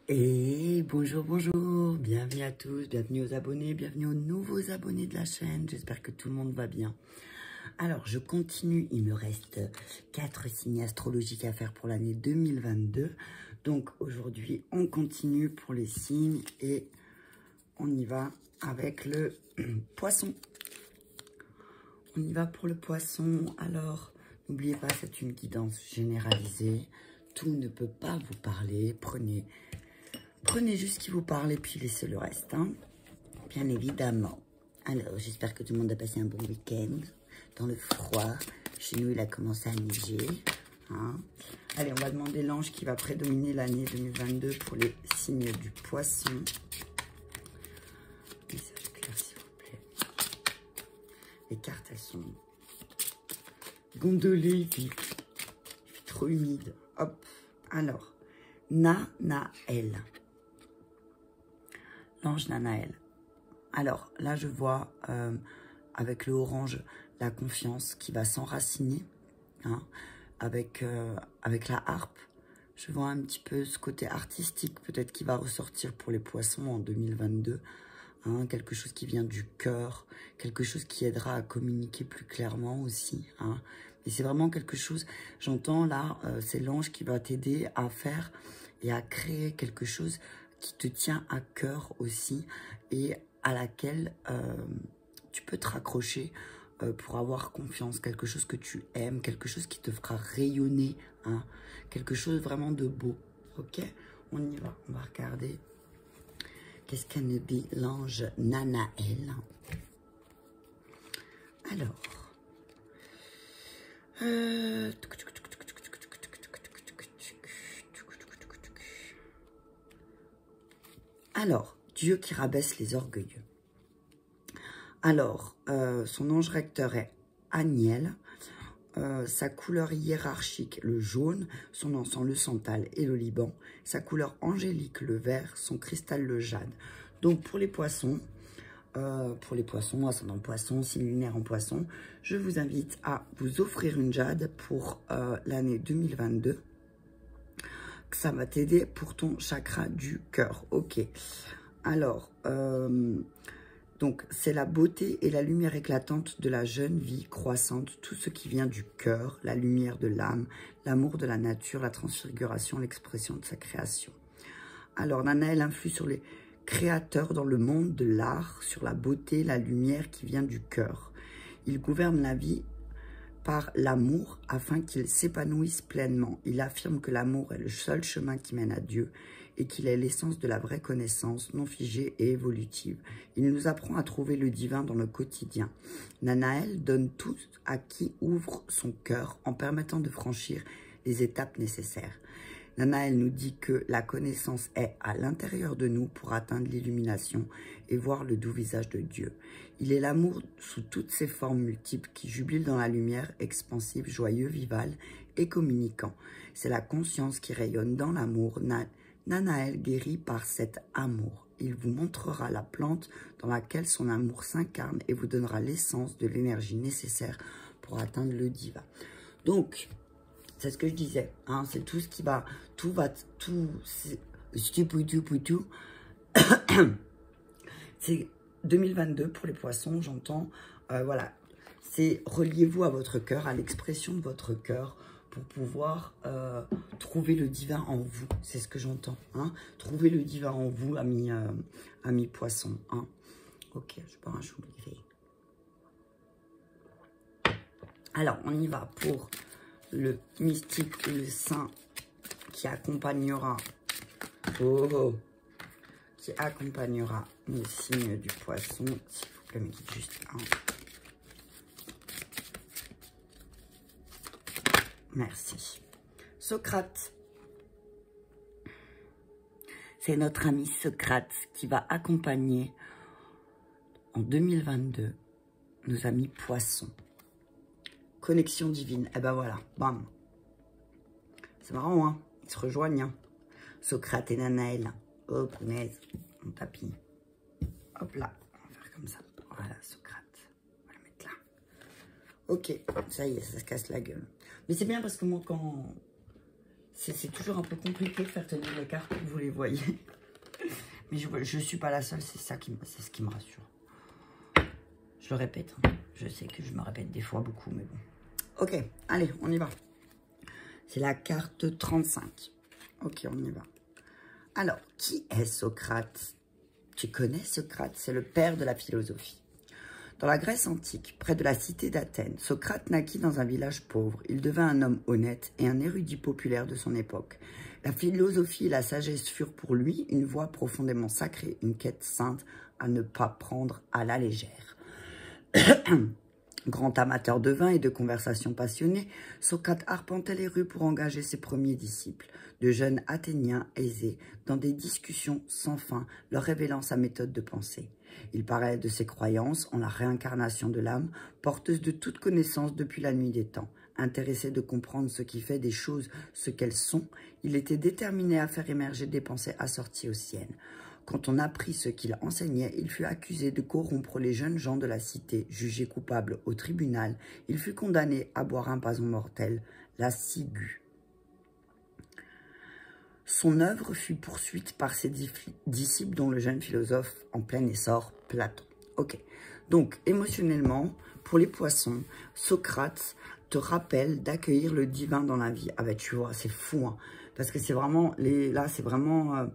Et bonjour, bonjour, bienvenue à tous, bienvenue aux abonnés, bienvenue aux nouveaux abonnés de la chaîne, j'espère que tout le monde va bien. Alors, je continue, il me reste 4 signes astrologiques à faire pour l'année 2022. Donc, aujourd'hui, on continue pour les signes et on y va avec le poisson. On y va pour le poisson. Alors, n'oubliez pas, c'est une guidance généralisée. Tout ne peut pas vous parler, prenez juste ce qui vous parle et puis laissez le reste, hein, bien évidemment. Alors, j'espère que tout le monde a passé un bon week-end dans le froid. Chez nous, il a commencé à neiger. Hein. Allez, on va demander l'ange qui va prédominer l'année 2022 pour les signes du poisson. Message clair, s'il vous plaît. Les cartes, elles sont gondolées, il fait trop humide. Hop, alors, Nanaël. L'ange Nanaël. Alors, là, je vois, avec le orange, la confiance qui va s'enraciner, hein, avec la harpe. Je vois un petit peu ce côté artistique, peut-être, qui va ressortir pour les poissons en 2022. Hein, quelque chose qui vient du cœur, quelque chose qui aidera à communiquer plus clairement aussi. Hein. Et c'est vraiment quelque chose, j'entends là, c'est l'ange qui va t'aider à faire et à créer quelque chose qui te tient à cœur aussi et à laquelle tu peux te raccrocher pour avoir confiance, quelque chose que tu aimes, quelque chose qui te fera rayonner, hein, quelque chose vraiment de beau, ok? On y va, on va regarder. Qu'est-ce qu'elle nous dit, l'ange Nanaël? Alors, Dieu qui rabaisse les orgueilleux. Alors, son ange recteur est Aniel, sa couleur hiérarchique, le jaune, son encens, le santal et le liban, sa couleur angélique, le vert, son cristal, le jade. Donc, pour les poissons, ascendant poisson, signe lunaire en poisson, je vous invite à vous offrir une jade pour l'année 2022. Ça va t'aider pour ton chakra du cœur. Ok. Alors, donc, c'est la beauté et la lumière éclatante de la jeune vie croissante, tout ce qui vient du cœur, la lumière de l'âme, l'amour de la nature, la transfiguration, l'expression de sa création. Alors, Nanaël influe sur les créateurs dans le monde de l'art, sur la beauté, la lumière qui vient du cœur. Il gouverne la vie par l'amour afin qu'il s'épanouisse pleinement. Il affirme que l'amour est le seul chemin qui mène à Dieu et qu'il est l'essence de la vraie connaissance, non figée et évolutive. Il nous apprend à trouver le divin dans le quotidien. Nanaël donne tout à qui ouvre son cœur en permettant de franchir les étapes nécessaires. Nanaël nous dit que la connaissance est à l'intérieur de nous pour atteindre l'illumination et voir le doux visage de Dieu. Il est l'amour sous toutes ses formes multiples qui jubile dans la lumière, expansif, joyeux, vival et communicant. C'est la conscience qui rayonne dans l'amour. Nanaël guérit par cet amour. Il vous montrera la plante dans laquelle son amour s'incarne et vous donnera l'essence de l'énergie nécessaire pour atteindre le divin. Donc, c'est ce que je disais, hein, c'est tout ce qui va, tout, c'est 2022 pour les poissons, j'entends, voilà, c'est reliez-vous à votre cœur, à l'expression de votre cœur pour pouvoir trouver le divin en vous, c'est ce que j'entends, hein, trouver le divin en vous, amis poissons, hein. Ok, je prends un chou gris. Alors, on y va pour le mystique, le saint qui accompagnera, qui accompagnera le signe du poisson. S'il vous plaît, mettez juste un. Merci. Socrate. C'est notre ami Socrate qui va accompagner en 2022 nos amis poissons. Connexion divine. Et ben voilà, bam. C'est marrant, hein. Ils se rejoignent, hein. Socrate et Nanaël. Oh, punaise. On tapis. Hop là. On va faire comme ça. Voilà, Socrate. On va le mettre là. Ok. Ça y est, ça se casse la gueule. Mais c'est bien parce que moi, quand c'est toujours un peu compliqué de faire tenir les cartes, vous les voyez. Mais je ne suis pas la seule, c'est ce qui me rassure. Je le répète, hein. Je sais que je me répète des fois beaucoup, mais bon. Ok, allez, on y va. C'est la carte 35. Ok, on y va. Alors, qui est Socrate? Tu connais Socrate? C'est le père de la philosophie. Dans la Grèce antique, près de la cité d'Athènes, Socrate naquit dans un village pauvre. Il devint un homme honnête et un érudit populaire de son époque. La philosophie et la sagesse furent pour lui une voie profondément sacrée, une quête sainte à ne pas prendre à la légère. Grand amateur de vin et de conversations passionnées, Socrate arpentait les rues pour engager ses premiers disciples, de jeunes Athéniens aisés, dans des discussions sans fin, leur révélant sa méthode de pensée. Il parlait de ses croyances en la réincarnation de l'âme, porteuse de toute connaissance depuis la nuit des temps. Intéressé de comprendre ce qui fait des choses ce qu'elles sont, il était déterminé à faire émerger des pensées assorties aux siennes. Quand on apprit ce qu'il enseignait, il fut accusé de corrompre les jeunes gens de la cité. Jugé coupable au tribunal, il fut condamné à boire un poison mortel, la ciguë. Son œuvre fut poursuite par ses disciples, dont le jeune philosophe en plein essor, Platon. Ok, donc émotionnellement, pour les poissons, Socrate te rappelle d'accueillir le divin dans la vie. Ah ben tu vois, c'est fou, hein, parce que c'est vraiment, là c'est vraiment...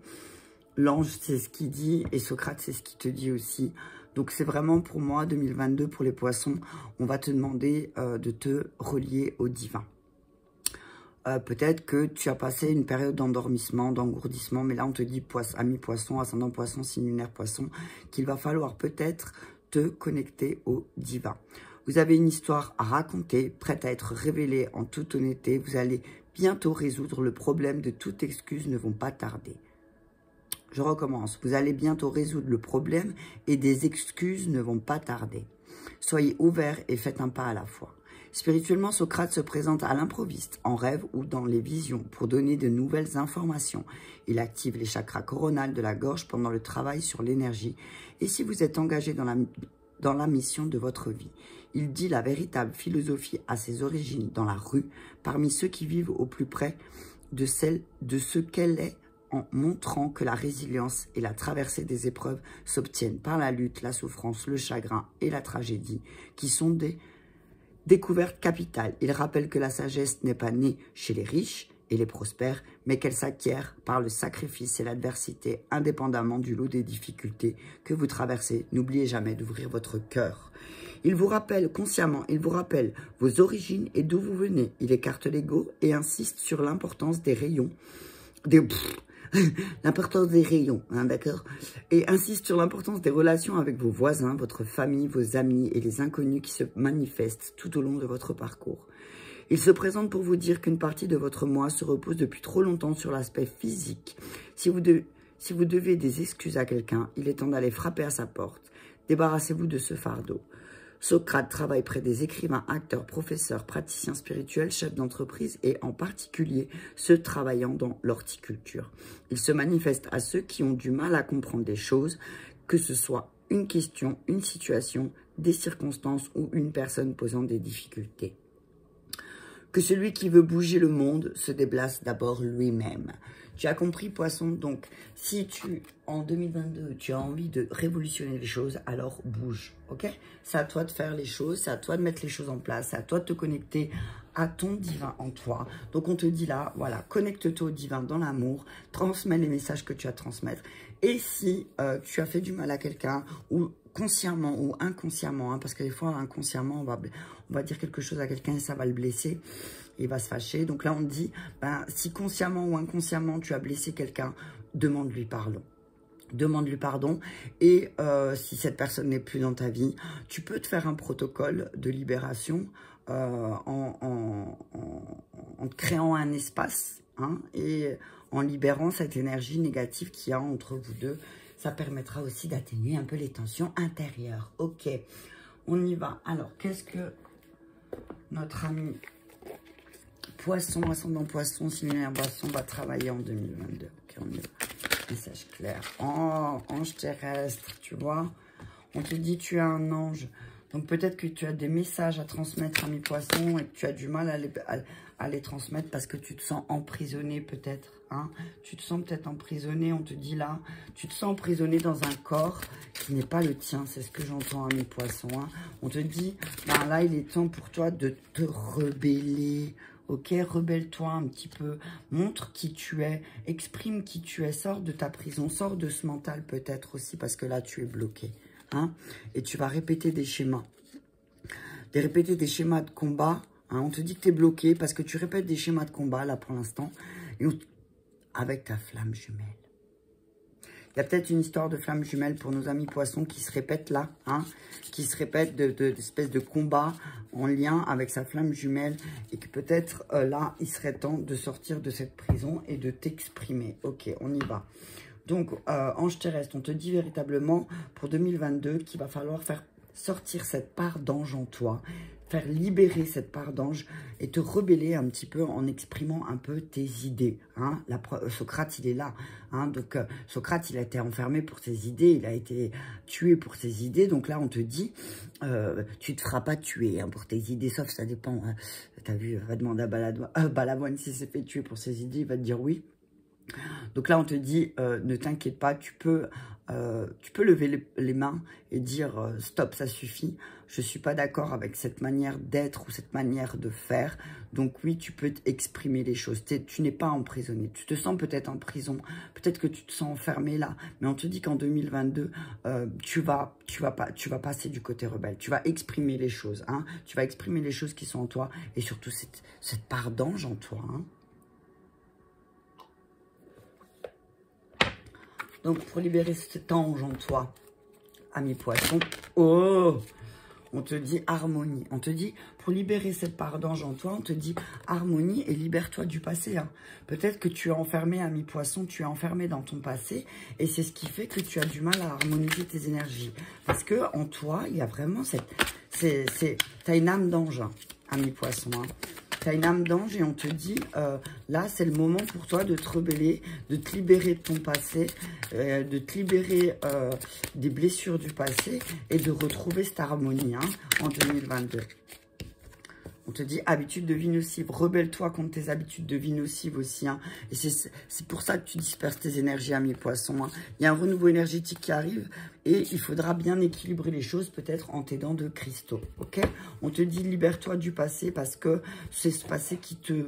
L'ange, c'est ce qu'il dit, et Socrate, c'est ce qu'il te dit aussi. Donc, c'est vraiment pour moi, 2022, pour les poissons, on va te demander de te relier au divin. Peut-être que tu as passé une période d'endormissement, d'engourdissement, mais là, on te dit, ami poisson, ascendant poisson, signe lunaire poisson, qu'il va falloir peut-être te connecter au divin. Vous avez une histoire à raconter, prête à être révélée en toute honnêteté. Vous allez bientôt résoudre le problème de toute excuse, ne vont pas tarder. Je recommence. Vous allez bientôt résoudre le problème et des excuses ne vont pas tarder. Soyez ouverts et faites un pas à la fois. Spirituellement, Socrate se présente à l'improviste, en rêve ou dans les visions, pour donner de nouvelles informations. Il active les chakras coronales de la gorge pendant le travail sur l'énergie. Et si vous êtes engagé dans la mission de votre vie, il dit la véritable philosophie à ses origines dans la rue, parmi ceux qui vivent au plus près de ce qu'elle est, en montrant que la résilience et la traversée des épreuves s'obtiennent par la lutte, la souffrance, le chagrin et la tragédie, qui sont des découvertes capitales. Il rappelle que la sagesse n'est pas née chez les riches et les prospères, mais qu'elle s'acquiert par le sacrifice et l'adversité, indépendamment du lot des difficultés que vous traversez. N'oubliez jamais d'ouvrir votre cœur. Il vous rappelle consciemment, il vous rappelle vos origines et d'où vous venez. Il écarte l'ego et insiste sur l'importance des rayons, l'importance des rayons, hein, d'accord? Et insiste sur l'importance des relations avec vos voisins, votre famille, vos amis et les inconnus qui se manifestent tout au long de votre parcours. Il se présente pour vous dire qu'une partie de votre moi se repose depuis trop longtemps sur l'aspect physique. Si vous devez des excuses à quelqu'un, il est temps d'aller frapper à sa porte. Débarrassez-vous de ce fardeau. Socrate travaille près des écrivains, acteurs, professeurs, praticiens spirituels, chefs d'entreprise et en particulier ceux travaillant dans l'horticulture. Il se manifeste à ceux qui ont du mal à comprendre des choses, que ce soit une question, une situation, des circonstances ou une personne posant des difficultés. Que celui qui veut bouger le monde se déplace d'abord lui-même. Tu as compris, poisson? Donc, si en 2022, tu as envie de révolutionner les choses, alors bouge, ok? C'est à toi de faire les choses, c'est à toi de mettre les choses en place, c'est à toi de te connecter à ton divin en toi. Donc, on te dit là, voilà, connecte-toi au divin dans l'amour, transmets les messages que tu as à transmettre. Et si tu as fait du mal à quelqu'un, ou consciemment ou inconsciemment, hein, parce que des fois, inconsciemment, on va dire quelque chose à quelqu'un et ça va le blesser, il va se fâcher. Donc là, on dit, ben, si consciemment ou inconsciemment, tu as blessé quelqu'un, demande-lui pardon. Demande-lui pardon. Et si cette personne n'est plus dans ta vie, tu peux te faire un protocole de libération en te créant un espace, hein, et en libérant cette énergie négative qu'il y a entre vous deux. Ça permettra aussi d'atténuer un peu les tensions intérieures. Ok, on y va. Alors, qu'est-ce que notre ami Poisson, ascendant Poisson, signe lunaire Poisson, va travailler en 2022? Ok, on y va. Message clair. Oh, ange terrestre, tu vois. On te dit tu es un ange. Donc peut-être que tu as des messages à transmettre, ami poisson, et que tu as du mal à les transmettre parce que tu te sens emprisonné peut-être. Hein. Tu te sens peut-être emprisonné, on te dit là. Tu te sens emprisonné dans un corps qui n'est pas le tien. C'est ce que j'entends, ami poisson. Hein. On te dit, ben là, il est temps pour toi de te rebeller. Ok, rebelle-toi un petit peu, montre qui tu es, exprime qui tu es, sors de ta prison, sors de ce mental peut-être aussi parce que là tu es bloqué. Hein, et tu vas répéter des schémas. Répéter des schémas de combat. Hein, on te dit que tu es bloqué parce que tu répètes des schémas de combat là pour l'instant. Avec ta flamme jumelle. Il y a peut-être une histoire de flamme jumelle pour nos amis poissons qui se répète là, hein, qui se répète d'espèces de combat en lien avec sa flamme jumelle et que peut-être là, il serait temps de sortir de cette prison et de t'exprimer. Ok, on y va. Donc, ange terrestre, on te dit véritablement pour 2022 qu'il va falloir faire sortir cette part d'ange en toi, faire libérer cette part d'ange et te rebeller un petit peu en exprimant un peu tes idées. Hein. Socrate, il est là. Hein. Donc, Socrate, il a été enfermé pour ses idées, il a été tué pour ses idées. Donc là, on te dit, tu ne te feras pas tuer hein, pour tes idées, sauf ça dépend. Hein. Tu as vu, va demander à Balavoine s'il s'est fait tuer pour ses idées, il va te dire oui. Donc là, on te dit, ne t'inquiète pas, tu peux lever les mains et dire stop, ça suffit. Je ne suis pas d'accord avec cette manière d'être ou cette manière de faire. Donc oui, tu peux exprimer les choses. Tu n'es pas emprisonné. Tu te sens peut-être en prison. Peut-être que tu te sens enfermé là. Mais on te dit qu'en 2022, tu vas passer du côté rebelle. Tu vas exprimer les choses. Hein. Tu vas exprimer les choses qui sont en toi. Et surtout cette part d'ange en toi. Hein. Donc, pour libérer cet ange en toi, ami poisson, oh, on te dit harmonie. On te dit, pour libérer cette part d'ange en toi, on te dit harmonie et libère-toi du passé. Hein. Peut-être que tu es enfermé, ami poisson, tu es enfermé dans ton passé et c'est ce qui fait que tu as du mal à harmoniser tes énergies. Parce que en toi, il y a vraiment tu as une âme d'ange, hein, ami poisson, hein. Tu as une âme d'ange et on te dit, là, c'est le moment pour toi de te rebeller, de te libérer de ton passé, de te libérer des blessures du passé et de retrouver cette harmonie hein, en 2022. On te dit habitude de vie nocive, rebelle-toi contre tes habitudes de vie nocives aussi. Hein. Et c'est pour ça que tu disperses tes énergies, ami poisson. Hein. Il y a un renouveau énergétique qui arrive et il faudra bien équilibrer les choses peut-être en t'aidant de cristaux. Ok? On te dit libère-toi du passé parce que c'est ce passé qui te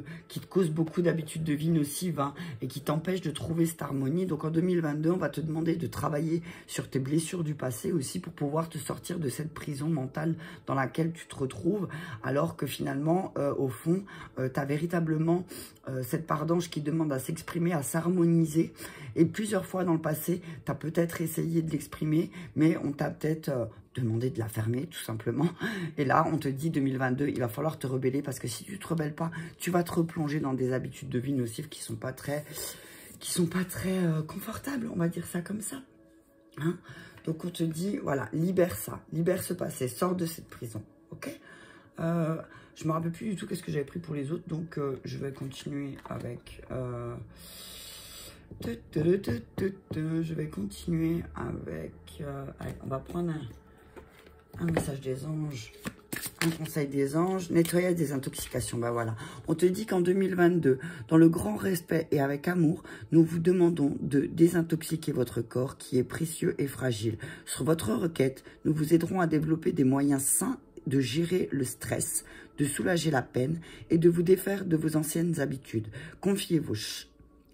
cause beaucoup d'habitudes de vie nocives hein, et qui t'empêche de trouver cette harmonie. Donc en 2022, on va te demander de travailler sur tes blessures du passé aussi pour pouvoir te sortir de cette prison mentale dans laquelle tu te retrouves alors que finalement, au fond, tu as véritablement cette part d'ange qui demande à s'exprimer, à s'harmoniser. Et plusieurs fois dans le passé, tu as peut-être essayé de l'exprimer, mais on t'a peut-être demandé de la fermer, tout simplement. Et là, on te dit 2022, il va falloir te rebeller parce que si tu ne te rebelles pas, tu vas te replonger dans des habitudes de vie nocives qui ne sont pas très confortables, on va dire ça comme ça. Hein? Donc, on te dit, voilà, libère ça, libère ce passé, sors de cette prison, ok? Je me rappelle plus du tout qu'est-ce que j'avais pris pour les autres, donc je vais continuer avec... je vais continuer avec... allez, on va prendre un message des anges, un conseil des anges, nettoyage des intoxications. Bah voilà, on te dit qu'en 2022, dans le grand respect et avec amour, nous vous demandons de désintoxiquer votre corps qui est précieux et fragile. Sur votre requête, nous vous aiderons à développer des moyens sains de gérer le stress, de soulager la peine et de vous défaire de vos anciennes habitudes. Confiez vos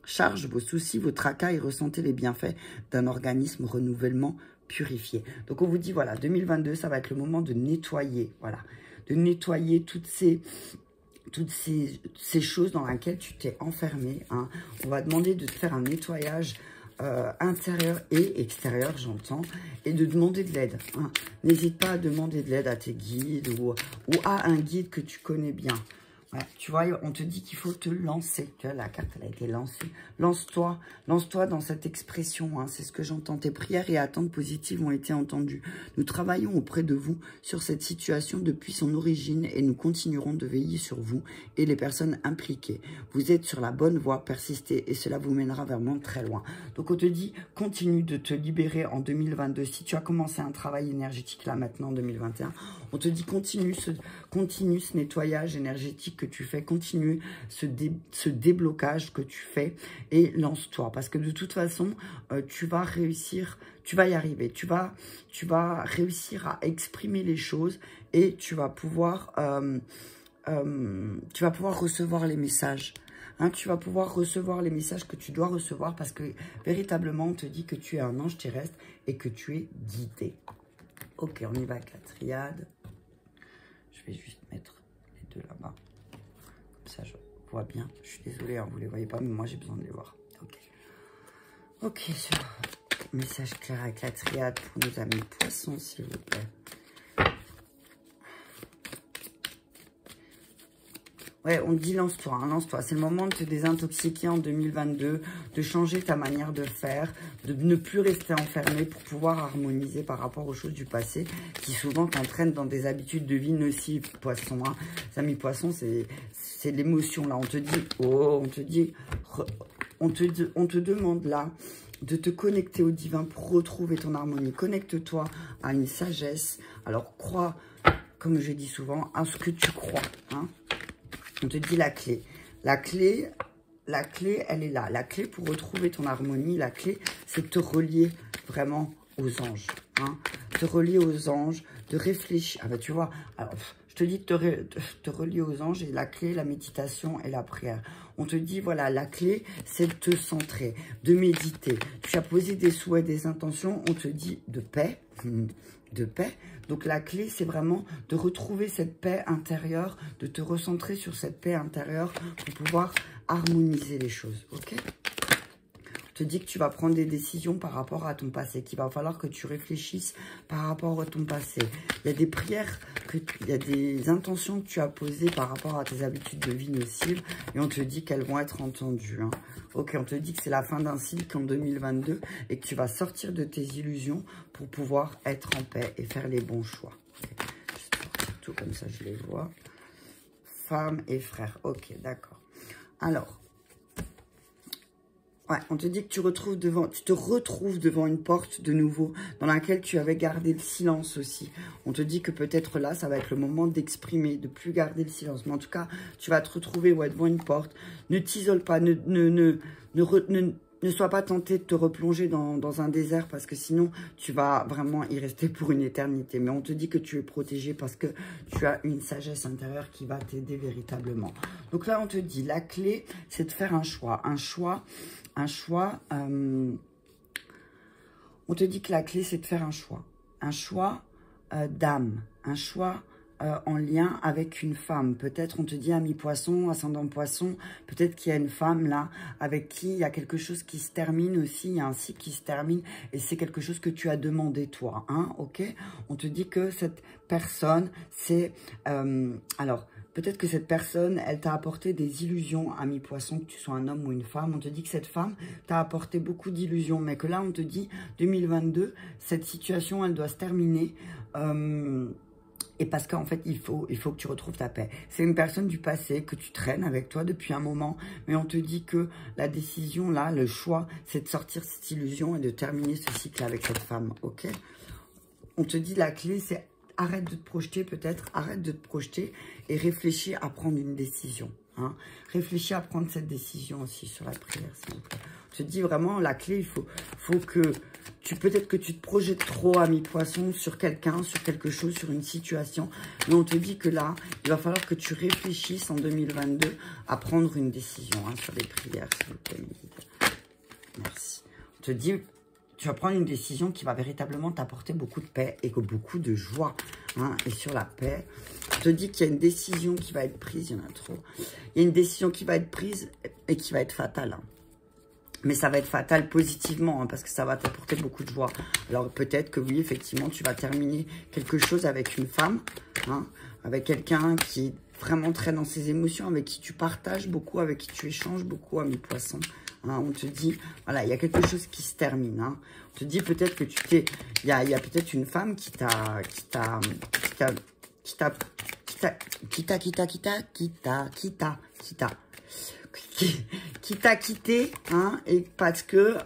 charges, vos soucis, vos tracas et ressentez les bienfaits d'un organisme renouvellement purifié. Donc on vous dit, voilà, 2022, ça va être le moment de nettoyer, voilà, de nettoyer toutes ces choses dans lesquelles tu t'es enfermé. Hein. On va demander de te faire un nettoyage intérieur et extérieur, j'entends, et de demander de l'aide. Hein. N'hésite pas à demander de l'aide à tes guides ou à un guide que tu connais bien. Ouais, tu vois, on te dit qu'il faut te lancer. Tu vois, la carte, elle a été lancée. Lance-toi. Lance-toi dans cette expression. Hein. C'est ce que j'entends. Tes prières et attentes positives ont été entendues. Nous travaillons auprès de vous sur cette situation depuis son origine et nous continuerons de veiller sur vous et les personnes impliquées. Vous êtes sur la bonne voie, persistez et cela vous mènera vraiment très loin. Donc, on te dit, continue de te libérer en 2022. Si tu as commencé un travail énergétique là maintenant en 2021, on te dit, continue ce nettoyage énergétique que tu fais, continue ce déblocage que tu fais et lance-toi. Parce que de toute façon, tu vas réussir, tu vas y arriver. Tu vas réussir à exprimer les choses et tu vas pouvoir recevoir les messages. Hein, tu vas pouvoir recevoir les messages que tu dois recevoir parce que véritablement, on te dit que tu es un ange terrestre et que tu es guidé. Ok, on y va avec la triade. Je vais juste mettre les deux là-bas. Comme ça, je vois bien. Je suis désolée, hein, vous ne les voyez pas, mais moi, j'ai besoin de les voir. Ok. Ok, message clair avec la triade pour nos amis poissons, s'il vous plaît. Ouais, on dit lance-toi, hein, lance-toi. C'est le moment de te désintoxiquer en 2022, de changer ta manière de faire, de ne plus rester enfermé pour pouvoir harmoniser par rapport aux choses du passé qui souvent t'entraînent dans des habitudes de vie nocives, poisson. Hein. Les amis poissons, c'est l'émotion là. On te dit, oh, on te demande là de te connecter au divin pour retrouver ton harmonie. Connecte-toi à une sagesse. Alors, crois, comme je dis souvent, à ce que tu crois, hein. On te dit la clé. La clé, elle est là. La clé pour retrouver ton harmonie, la clé, c'est de te relier vraiment aux anges. Hein. Te relier aux anges, de réfléchir. Ah bah tu vois, alors, je te dis de te relier aux anges et la clé, la méditation et la prière. On te dit, voilà, la clé, c'est de te centrer, de méditer. Tu as posé des souhaits, des intentions, on te dit de paix. De paix. Donc la clé, c'est vraiment de retrouver cette paix intérieure, de te recentrer sur cette paix intérieure pour pouvoir harmoniser les choses, ok? te dit que tu vas prendre des décisions par rapport à ton passé, qu'il va falloir que tu réfléchisses par rapport à ton passé. Il y a des prières, il y a des intentions que tu as posées par rapport à tes habitudes de vie nocives et on te dit qu'elles vont être entendues. Hein. Ok, on te dit que c'est la fin d'un cycle en 2022 et que tu vas sortir de tes illusions pour pouvoir être en paix et faire les bons choix. Okay. Je sortir tout comme ça, je les vois. Femme et frère. Ok, d'accord. Alors, ouais, on te dit que tu te retrouves devant une porte de nouveau dans laquelle tu avais gardé le silence aussi. On te dit que peut-être là, ça va être le moment d'exprimer, de plus garder le silence. Mais en tout cas, tu vas te retrouver ouais, devant une porte. Ne t'isole pas, ne sois pas tenté de te replonger dans un désert parce que sinon, tu vas vraiment y rester pour une éternité. Mais on te dit que tu es protégé parce que tu as une sagesse intérieure qui va t'aider véritablement. Donc là, on te dit, la clé, c'est de faire un choix. On te dit que la clé, c'est de faire un choix. Un choix d'âme, un choix en lien avec une femme. Peut-être on te dit ami poisson, ascendant poisson, peut-être qu'il y a une femme là avec qui il y a quelque chose qui se termine aussi, il y a un cycle qui se termine et c'est quelque chose que tu as demandé toi, hein, ok? On te dit que cette personne, c'est... alors, peut-être que cette personne, elle t'a apporté des illusions, ami poisson, que tu sois un homme ou une femme. On te dit que cette femme t'a apporté beaucoup d'illusions, mais que là, on te dit 2022, cette situation, elle doit se terminer. Et parce qu'en fait, il faut que tu retrouves ta paix. C'est une personne du passé que tu traînes avec toi depuis un moment. Mais on te dit que la décision, là, le choix, c'est de sortir cette illusion et de terminer ce cycle avec cette femme. Ok? On te dit la clé, c'est arrête de te projeter peut-être. Arrête de te projeter et réfléchis à prendre une décision. Hein. Réfléchis à prendre cette décision aussi sur la prière, s'il vous plaît. On te dit vraiment, la clé, il faut que... Peut-être que tu te projettes trop, ami poisson, sur quelqu'un, sur quelque chose, sur une situation. Mais on te dit que là, il va falloir que tu réfléchisses en 2022 à prendre une décision hein, sur les prières, s'il vous plaît. Merci. On te dit, tu vas prendre une décision qui va véritablement t'apporter beaucoup de paix et beaucoup de joie. Hein, et sur la paix, on te dit qu'il y a une décision qui va être prise, il y en a trop. Il y a une décision qui va être prise et qui va être fatale. Hein. Mais ça va être fatal positivement, hein, parce que ça va t'apporter beaucoup de joie. Alors peut-être que oui, effectivement, tu vas terminer quelque chose avec une femme. Hein, avec quelqu'un qui est vraiment très dans ses émotions, avec qui tu partages beaucoup, avec qui tu échanges beaucoup, ami poisson. Hein, on te dit, voilà, il y a quelque chose qui se termine. Hein. On te dit peut-être que tu t'es... Il y a peut-être une femme qui t'a quitté, hein, et parce que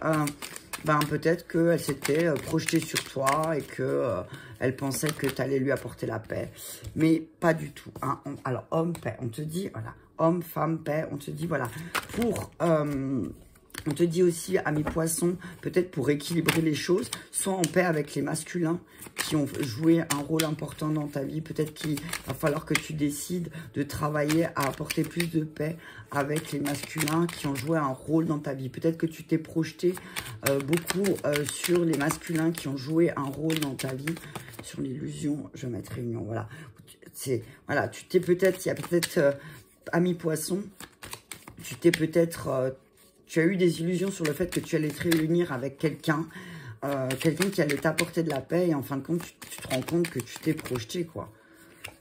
peut-être qu'elle s'était projetée sur toi et que elle pensait que tu allais lui apporter la paix, mais pas du tout, hein. Alors homme paix, on te dit voilà, homme femme paix, on te dit voilà, pour on te dit aussi, amis poissons, peut-être pour équilibrer les choses, sois en paix avec les masculins qui ont joué un rôle important dans ta vie. Peut-être qu'il va falloir que tu décides de travailler à apporter plus de paix avec les masculins qui ont joué un rôle dans ta vie. Peut-être que tu t'es projeté beaucoup sur les masculins qui ont joué un rôle dans ta vie. Sur l'illusion, je vais mettre réunion, voilà. Voilà, tu t'es peut-être, il y a peut-être, amis poissons, tu t'es peut-être... tu as eu des illusions sur le fait que tu allais te réunir avec quelqu'un, quelqu'un qui allait t'apporter de la paix. Et en fin de compte, tu te rends compte que tu t'es projeté, quoi.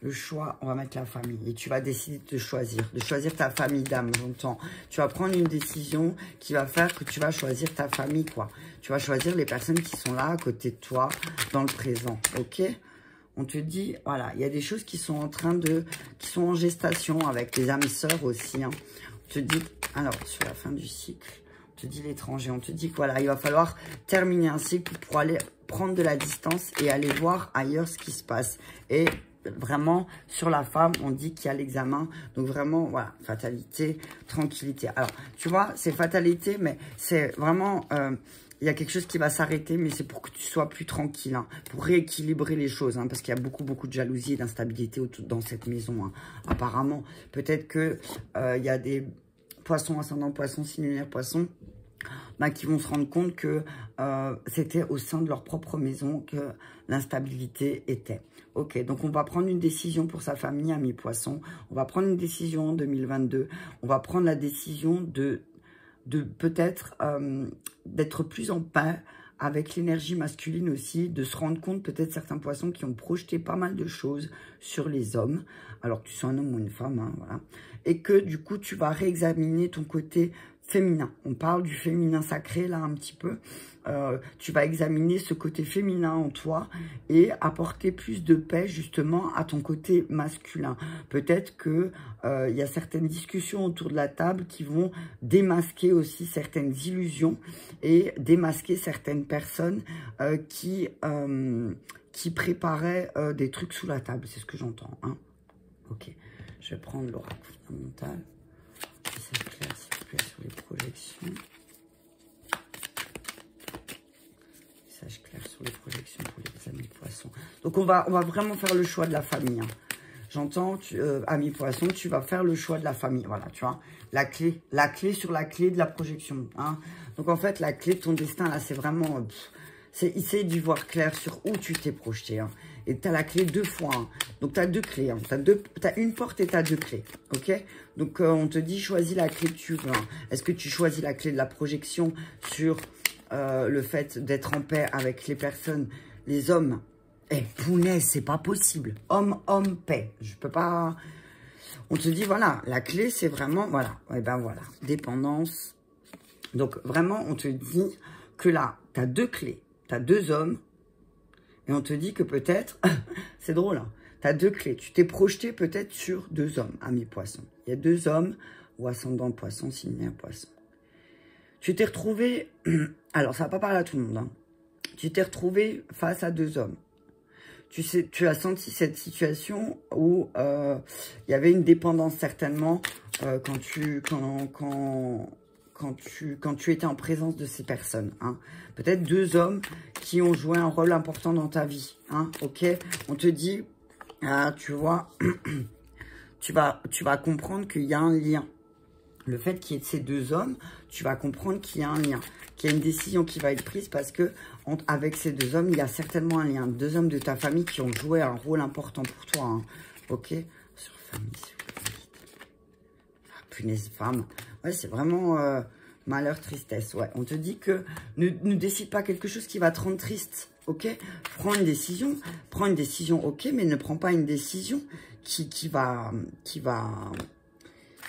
Le choix, on va mettre la famille. Et tu vas décider de choisir ta famille d'âme, j'entends. Tu vas prendre une décision qui va faire que tu vas choisir ta famille, quoi. Tu vas choisir les personnes qui sont là, à côté de toi, dans le présent, ok ? On te dit, voilà, il y a des choses qui sont en gestation avec les âmes sœurs aussi, hein. On te dit, alors, sur la fin du cycle, on te dit l'étranger, on te dit que voilà, il va falloir terminer un cycle pour aller prendre de la distance et aller voir ailleurs ce qui se passe. Et vraiment, sur la femme, on dit qu'il y a l'examen. Donc vraiment, voilà, fatalité, tranquillité. Alors, tu vois, c'est fatalité, mais c'est vraiment... il y a quelque chose qui va s'arrêter, mais c'est pour que tu sois plus tranquille, hein, pour rééquilibrer les choses, hein, parce qu'il y a beaucoup de jalousie et d'instabilité dans cette maison, hein. Apparemment, peut-être que il y a des poissons, ascendant poissons, signe lunaire poissons, qui vont se rendre compte que c'était au sein de leur propre maison que l'instabilité était. Ok, donc on va prendre une décision pour sa famille, amis poissons. On va prendre une décision en 2022. On va prendre la décision de peut-être d'être plus en paix avec l'énergie masculine aussi, de se rendre compte peut-être certains poissons qui ont projeté pas mal de choses sur les hommes, alors que tu sois un homme ou une femme, hein, voilà, et que du coup tu vas réexaminer ton côté féminin. On parle du féminin sacré là un petit peu. Tu vas examiner ce côté féminin en toi et apporter plus de paix justement à ton côté masculin. Peut-être que il y a certaines discussions autour de la table qui vont démasquer aussi certaines illusions et démasquer certaines personnes qui préparaient des trucs sous la table. C'est ce que j'entends, hein. Ok, je vais prendre l'oracle fondamental. C'est clair, s'il te plaît, sur les projections. Message clair sur les projections pour les amis poissons. Donc, on va vraiment faire le choix de la famille, hein. J'entends, amis poissons, tu vas faire le choix de la famille. Voilà, tu vois, la clé sur la clé de la projection, hein. Donc, en fait, la clé de ton destin, là, c'est vraiment... c'est essayer d'y voir clair sur où tu t'es projeté, hein. Et tu as la clé 2 fois, hein. Donc, tu as 2 clés, hein. Tu as une porte et tu as 2 clés, ok? Donc, on te dit, choisis la clé que tu veux, hein. Est-ce que tu choisis la clé de la projection sur le fait d'être en paix avec les personnes, les hommes? Eh, punaise, c'est pas possible. Homme, paix. Je peux pas... On te dit, voilà, la clé, c'est vraiment, voilà. Et ben voilà, dépendance. Donc, vraiment, on te dit que là, tu as 2 clés. Tu as 2 hommes. Et on te dit que peut-être, c'est drôle, hein, tu as 2 clés. Tu t'es projeté peut-être sur 2 hommes, amis poissons. Il y a 2 hommes ou ascendant poisson, signe lunaire poisson. Tu t'es retrouvé, alors ça va pas parler à tout le monde, hein. Tu t'es retrouvé face à 2 hommes. Tu as senti cette situation où il y avait une dépendance certainement quand tu étais en présence de ces personnes, hein. Peut-être 2 hommes qui ont joué un rôle important dans ta vie, hein, ok? On te dit, tu vois, tu vas comprendre qu'il y a un lien. Le fait qu'il y ait ces 2 hommes, tu vas comprendre qu'il y a un lien, qu'il y a une décision qui va être prise parce que avec ces 2 hommes, il y a certainement un lien. 2 hommes de ta famille qui ont joué un rôle important pour toi, hein, ok? Sur famille, s'il vous plaît. Ah, punaise, femme. Ouais, c'est vraiment malheur, tristesse. Ouais, on te dit que ne décide pas quelque chose qui va te rendre triste, ok? Prends une décision, ok, mais ne prends pas une décision qui va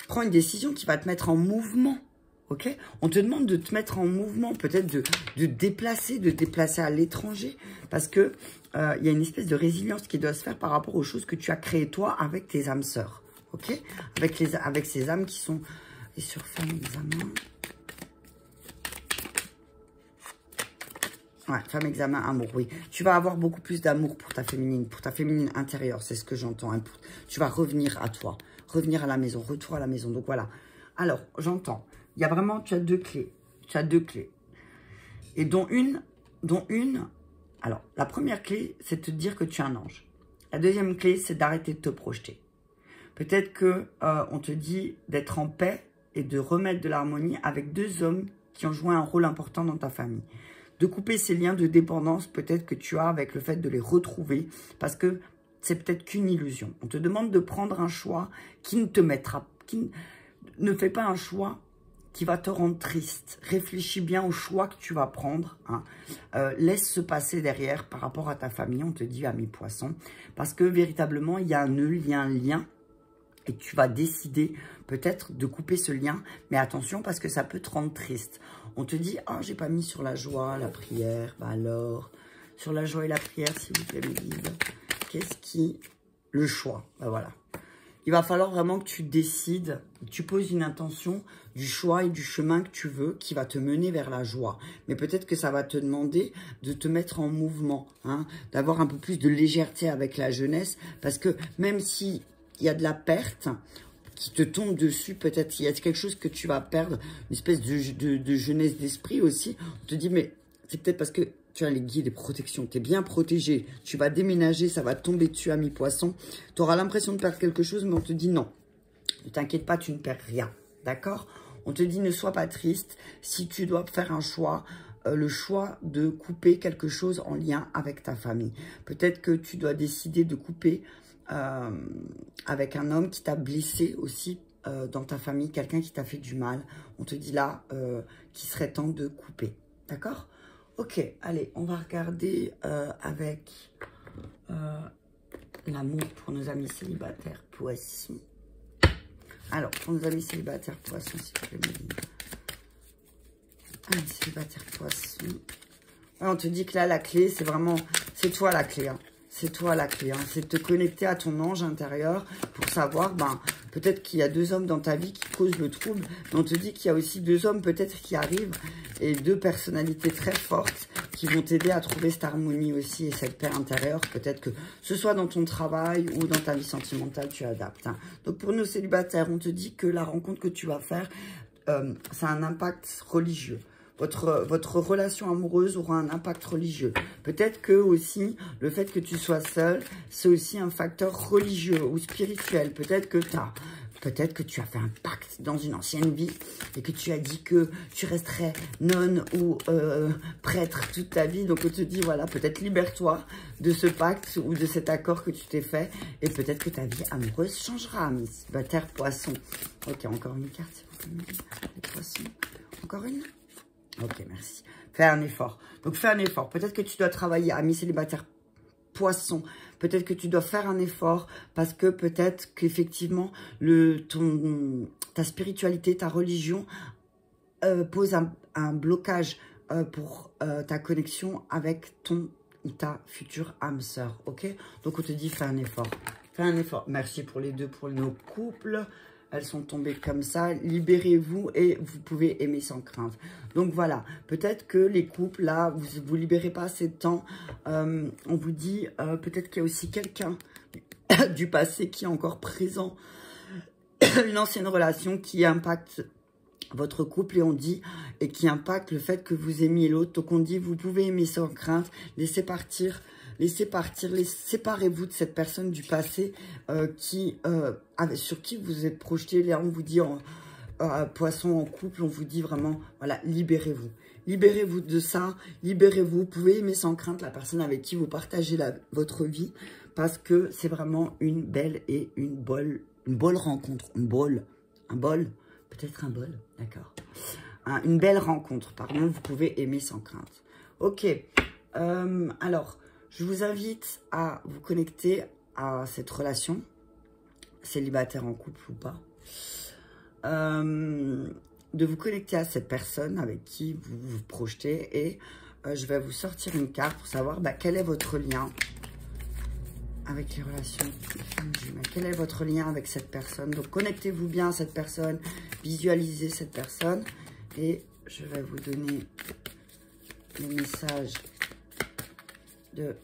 prendre une décision qui va te mettre en mouvement. Ok, on te demande de te mettre en mouvement, peut-être de déplacer à l'étranger, parce que il y a une espèce de résilience qui doit se faire par rapport aux choses que tu as créées toi avec tes âmes sœurs. Ok, avec ces âmes qui sont... Et sur femme examen... Ouais, femme examen, amour, oui. Tu vas avoir beaucoup plus d'amour pour ta féminine intérieure, c'est ce que j'entends. Hein. Tu vas revenir à toi, revenir à la maison, retour à la maison. Donc voilà. Alors, j'entends. Il y a vraiment, tu as deux clés. Tu as deux clés. Et dont une... Alors, la première clé, c'est de te dire que tu es un ange. La deuxième clé, c'est d'arrêter de te projeter. Peut-être que on te dit d'être en paix et de remettre de l'harmonie avec deux hommes qui ont joué un rôle important dans ta famille. De couper ces liens de dépendance peut-être que tu as avec le fait de les retrouver, parce que c'est peut-être qu'une illusion. On te demande de prendre un choix qui ne te mettra... Ne fais pas un choix qui va te rendre triste. Réfléchis bien au choix que tu vas prendre. Hein. Laisse se passer derrière par rapport à ta famille, on te dit ami poisson. Parce que véritablement, il y a un nœud, il y a un lien. Et tu vas décider peut-être de couper ce lien. Mais attention parce que ça peut te rendre triste. On te dit, ah, j'ai pas mis sur la joie, la prière. Bah alors, sur la joie et la prière, s'il vous plaît, mes guides. Qu'est-ce qui... Le choix. Bah voilà. Il va falloir vraiment que tu décides, que tu poses une intention du choix et du chemin que tu veux qui va te mener vers la joie. Mais peut-être que ça va te demander de te mettre en mouvement, hein, d'avoir un peu plus de légèreté avec la jeunesse. Parce que même s'il y a de la perte qui te tombe dessus, peut-être il y a quelque chose que tu vas perdre, une espèce de jeunesse d'esprit aussi. On te dit, mais c'est peut-être parce que tu as les guides et protections, tu es bien protégé, tu vas déménager, ça va tomber dessus, ami poisson. Tu auras l'impression de perdre quelque chose, mais on te dit non. Ne t'inquiète pas, tu ne perds rien, d'accord? On te dit ne sois pas triste. Si tu dois faire un choix, le choix de couper quelque chose en lien avec ta famille. Peut-être que tu dois décider de couper avec un homme qui t'a blessé aussi dans ta famille, quelqu'un qui t'a fait du mal. On te dit là qu'il serait temps de couper, d'accord? Ok, allez, on va regarder avec l'amour pour nos amis célibataires poissons. Alors, pour nos amis célibataires poissons, s'il vous plaît, amis célibataires poissons. Ouais, on te dit que là, la clé, c'est vraiment... C'est toi la clé, hein. C'est toi la clé, hein. C'est de te connecter à ton ange intérieur pour savoir, ben, peut-être qu'il y a deux hommes dans ta vie qui causent le trouble, mais on te dit qu'il y a aussi deux hommes peut-être qui arrivent et deux personnalités très fortes qui vont t'aider à trouver cette harmonie aussi et cette paix intérieure. Peut-être que ce soit dans ton travail ou dans ta vie sentimentale, tu adaptes. Hein. Donc pour nos célibataires, on te dit que la rencontre que tu vas faire, ça a un impact religieux. Votre relation amoureuse aura un impact religieux. Peut-être que aussi, le fait que tu sois seul, c'est aussi un facteur religieux ou spirituel. Peut-être que tu as fait un pacte dans une ancienne vie et que tu as dit que tu resterais nonne ou prêtre toute ta vie. Donc, on te dit, voilà, peut-être libère-toi de ce pacte ou de cet accord que tu t'es fait. Et peut-être que ta vie amoureuse changera, ami célibataire poisson. Ok, encore une carte, s'il vous plaît, les poissons. Encore une? Ok, merci. Fais un effort. Donc, fais un effort. Peut-être que tu dois travailler, ami célibataire poisson. Peut-être que tu dois faire un effort parce que peut-être qu'effectivement, ta spiritualité, ta religion pose un blocage pour ta connexion avec ton ou ta future âme sœur. Ok? Donc, on te dit, fais un effort. Fais un effort. Merci pour les deux, pour nos couples. Elles sont tombées comme ça. Libérez-vous et vous pouvez aimer sans crainte. Donc voilà, peut-être que les couples, là, vous libérez pas assez de temps. On vous dit, peut-être qu'il y a aussi quelqu'un du passé qui est encore présent. Une ancienne relation qui impacte votre couple et on dit, et qui impacte le fait que vous aimiez l'autre. Donc on dit, vous pouvez aimer sans crainte, laissez partir, séparez-vous de cette personne du passé sur qui vous êtes projeté. Là, on vous dit, poisson en couple, on vous dit vraiment, voilà, libérez-vous. Libérez-vous de ça, libérez-vous. Vous pouvez aimer sans crainte la personne avec qui vous partagez votre vie parce que c'est vraiment une belle et une belle rencontre. Peut-être un bol, d'accord. Une belle rencontre, pardon, vous pouvez aimer sans crainte. Ok, alors... Je vous invite à vous connecter à cette relation, célibataire en couple ou pas, de vous connecter à cette personne avec qui vous vous projetez. Et je vais vous sortir une carte pour savoir quel est votre lien avec les relations. Quel est votre lien avec cette personne? Donc, connectez-vous bien à cette personne, visualisez cette personne. Et je vais vous donner le message de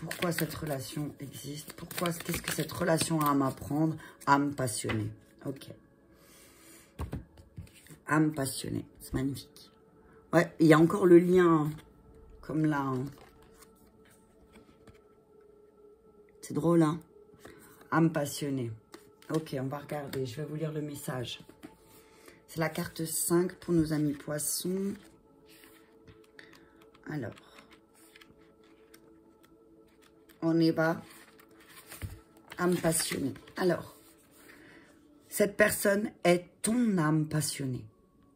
pourquoi cette relation existe. Qu'est-ce que cette relation a à m'apprendre? Âme passionnée. Ok. Âme passionnée. C'est magnifique. Ouais, il y a encore le lien, comme là. Hein. C'est drôle, hein? Âme passionnée. Ok, on va regarder. Je vais vous lire le message. C'est la carte 5 pour nos amis poissons. Alors. On y va. Âme passionnée. Alors. Cette personne est ton âme passionnée.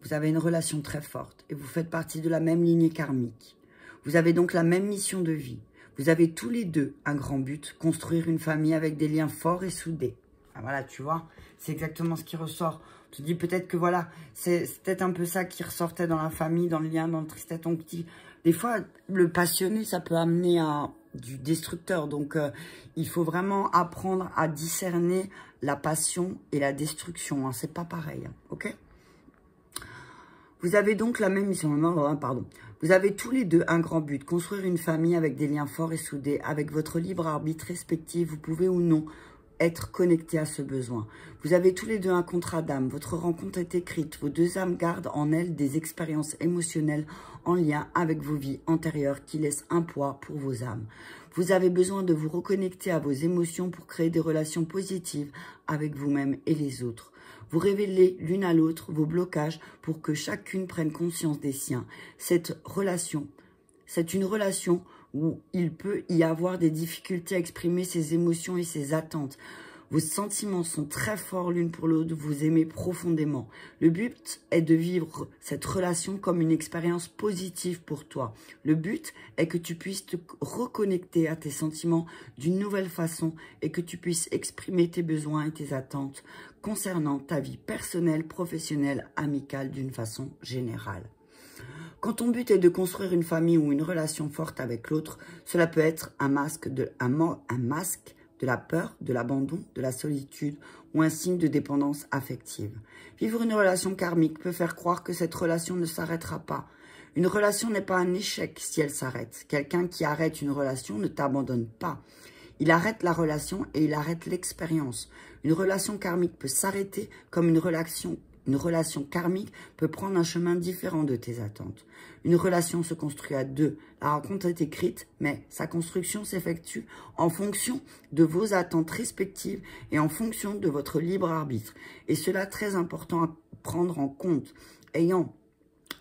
Vous avez une relation très forte et vous faites partie de la même lignée karmique. Vous avez donc la même mission de vie. Vous avez tous les deux un grand but, construire une famille avec des liens forts et soudés. Ah, voilà, tu vois, c'est exactement ce qui ressort. Tu te dis peut-être que voilà, c'est peut-être un peu ça qui ressortait dans la famille, dans le lien, dans le tristesse. Donc, des fois, le passionné, ça peut amener à du destructeur. Donc, il faut vraiment apprendre à discerner la passion et la destruction. Hein. C'est pas pareil, hein, ok? Vous avez donc la même mission. Non, pardon. Vous avez tous les deux un grand but, construire une famille avec des liens forts et soudés. Avec votre libre arbitre respectif, vous pouvez ou non être connecté à ce besoin. Vous avez tous les deux un contrat d'âme. Votre rencontre est écrite. Vos deux âmes gardent en elles des expériences émotionnelles en lien avec vos vies antérieures qui laissent un poids pour vos âmes. Vous avez besoin de vous reconnecter à vos émotions pour créer des relations positives avec vous-même et les autres. Vous révélez l'une à l'autre vos blocages pour que chacune prenne conscience des siens. Cette relation, c'est une relation où il peut y avoir des difficultés à exprimer ses émotions et ses attentes. Vos sentiments sont très forts l'une pour l'autre, vous aimez profondément. Le but est de vivre cette relation comme une expérience positive pour toi. Le but est que tu puisses te reconnecter à tes sentiments d'une nouvelle façon et que tu puisses exprimer tes besoins et tes attentes concernant ta vie personnelle, professionnelle, amicale d'une façon générale. Quand ton but est de construire une famille ou une relation forte avec l'autre, cela peut être un masque de la peur, de l'abandon, de la solitude ou un signe de dépendance affective. Vivre une relation karmique peut faire croire que cette relation ne s'arrêtera pas. Une relation n'est pas un échec si elle s'arrête. Quelqu'un qui arrête une relation ne t'abandonne pas. Il arrête la relation et il arrête l'expérience. Une relation karmique peut s'arrêter comme une relation karmique peut prendre un chemin différent de tes attentes. Une relation se construit à deux. La rencontre est écrite, mais sa construction s'effectue en fonction de vos attentes respectives et en fonction de votre libre arbitre. Et cela est très important à prendre en compte.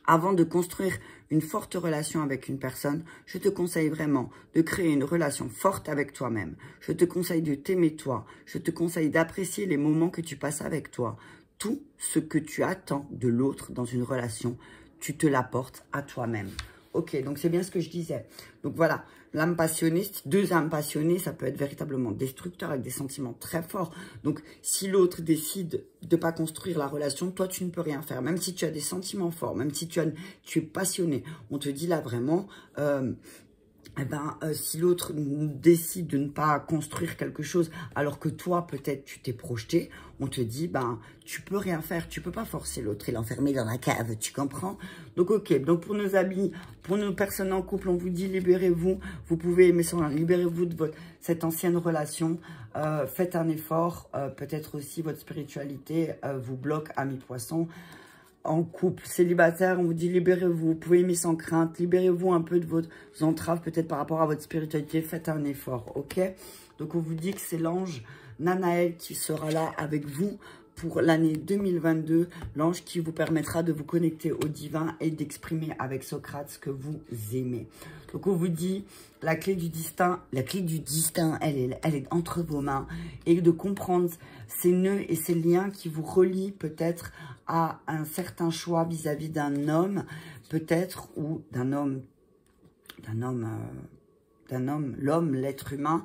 Avant de construire une forte relation avec une personne, je te conseille vraiment de créer une relation forte avec toi-même. Je te conseille de t'aimer toi. Je te conseille d'apprécier les moments que tu passes avec toi. Tout ce que tu attends de l'autre dans une relation, tu te l'apportes à toi-même. Ok, donc c'est bien ce que je disais. Donc voilà, l'âme passionnée, deux âmes passionnées, ça peut être véritablement destructeur avec des sentiments très forts. Donc si l'autre décide de ne pas construire la relation, toi tu ne peux rien faire. Même si tu as des sentiments forts, même si tu es passionné, on te dit là vraiment... si l'autre décide de ne pas construire quelque chose, alors que toi, peut-être, tu t'es projeté, on te dit, tu peux rien faire, tu peux pas forcer l'autre et l'enfermer dans la cave, tu comprends? Donc, ok, donc pour nos amis, pour nos personnes en couple, on vous dit, libérez-vous, vous pouvez aimer ça, libérez-vous de cette ancienne relation, faites un effort, peut-être aussi votre spiritualité vous bloque, amis poissons. En couple, célibataire, on vous dit libérez-vous, vous pouvez aimer sans crainte, libérez-vous un peu de vos entraves, peut-être par rapport à votre spiritualité, faites un effort, ok? Donc on vous dit que c'est l'ange Nanaël qui sera là avec vous pour l'année 2022, l'ange qui vous permettra de vous connecter au divin et d'exprimer avec Socrate ce que vous aimez. Donc on vous dit la clé du destin, elle est entre vos mains et de comprendre ces nœuds et ces liens qui vous relient peut-être à un certain choix vis-à-vis d'un homme, peut-être, ou l'homme, l'être humain,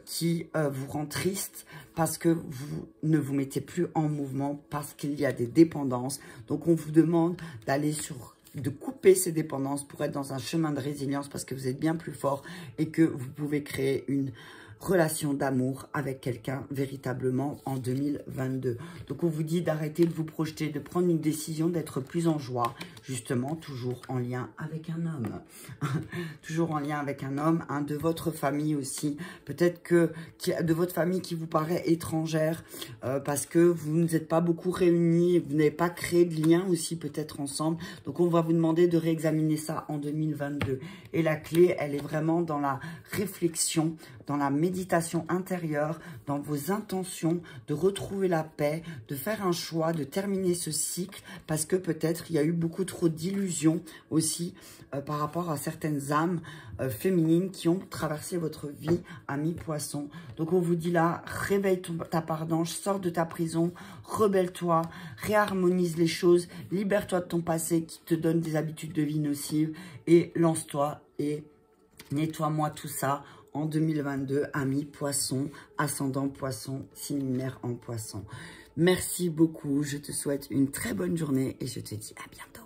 qui vous rend triste parce que vous ne vous mettez plus en mouvement, parce qu'il y a des dépendances. Donc, on vous demande de couper ces dépendances pour être dans un chemin de résilience parce que vous êtes bien plus fort et que vous pouvez créer une relation d'amour avec quelqu'un véritablement en 2022. Donc, on vous dit d'arrêter de vous projeter, de prendre une décision, d'être plus en joie, justement, toujours en lien avec un homme. Toujours en lien avec un homme, de votre famille aussi. Peut-être que de votre famille qui vous paraît étrangère parce que vous ne êtes pas beaucoup réunis, vous n'avez pas créé de lien aussi peut-être ensemble. Donc, on va vous demander de réexaminer ça en 2022. Et la clé, elle est vraiment dans la réflexion, dans la méditation intérieure, dans vos intentions, de retrouver la paix, de faire un choix, de terminer ce cycle, parce que peut-être il y a eu beaucoup trop d'illusions aussi par rapport à certaines âmes féminines qui ont traversé votre vie, ami poisson. Donc on vous dit là, réveille ta part d'ange, sors de ta prison, rebelle-toi, réharmonise les choses, libère-toi de ton passé qui te donne des habitudes de vie nocives et lance-toi et nettoie-moi tout ça en 2022, ami poisson, ascendant poisson, signe lunaire en poisson. Merci beaucoup, je te souhaite une très bonne journée et je te dis à bientôt.